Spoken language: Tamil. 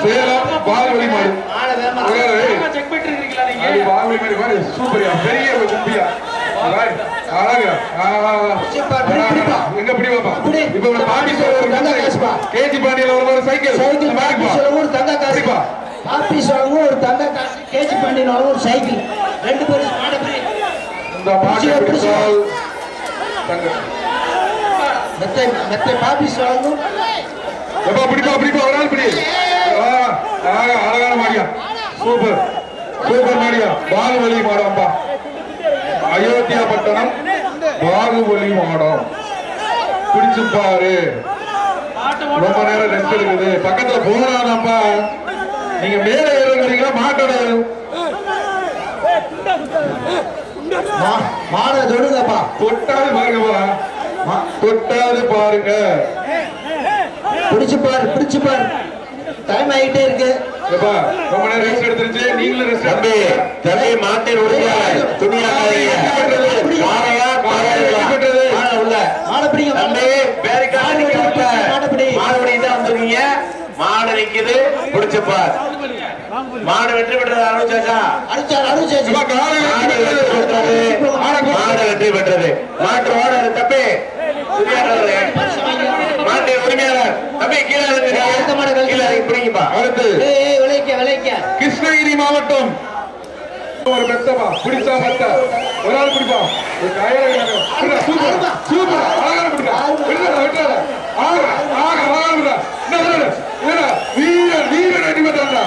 சேலம் பால்வழி மாடு செக் பண்ணிட்டு இருக்கீங்களா நீங்க? பால்வழி மாடு பாரு சூப்பரியா பெரிய கும்பியா அழகா எங்க பிடி பாப்பா இப்ப ஒரு பாட்டி சொல்ல கேஜி பாண்டியில ஒரு சைக்கிள் ஒரு தங்க காசு பாப்பி சொல்லுங்க ஒரு தங்க காசு கேஜி பாண்டியில ஒரு சைக்கிள் ரெண்டு பேரும் இந்த பாட்டி பிடிச்சால் தங்க மெத்தை பாப்பி சொல்லுங்க எப்பா பிடிப்பா ஒரு நாள் பிடி அழகான மாடியா சூப்பர் சூப்பர் மாடியா பாகுபலி மாடம்பா அயோத்தியா பட்டணம் பாகுபலி மாடம் பிடிச்சு பாரு ரொம்ப நேரம் ரெஸ்ட் எடுக்குது பக்கத்துல போனாதாப்பா நீங்க மேல ஏறுறீங்களா மாட்டோட மாட தொடுங்கப்பா தொட்டாது பாருங்கப்பா தொட்டாது பாருங்க பிடிச்சு பாரு டைம் ஆகிட்டே இருக்கு ரொம்ப நேரம் ரெஸ்ட் எடுத்துருச்சு நீங்களும் ரெஸ்ட் தம்பி மாட்டின் உறுதியாக துணியாக்காதீங்க மாடு நிக்குது பிடிச்சப்பார் மாடு வெற்றி பெற்றது மாடு வெற்றி பெற்றது மாட்டு ஓனர் தம்பி மாட்டின் உரிமையாளர் தம்பி கீழே பிடிங்கப்பா அடுத்து கிருஷ்ணகிரி மாவட்டம் ஒரு மெத்தமா பிடிச்சா மெத்த ஒரு ஆள் பிடிப்பா சூப்பர் சூப்பர் அழகான பிடிக்கா விட்டுறாத வீரன் வீரன் அடிபட்டாண்டா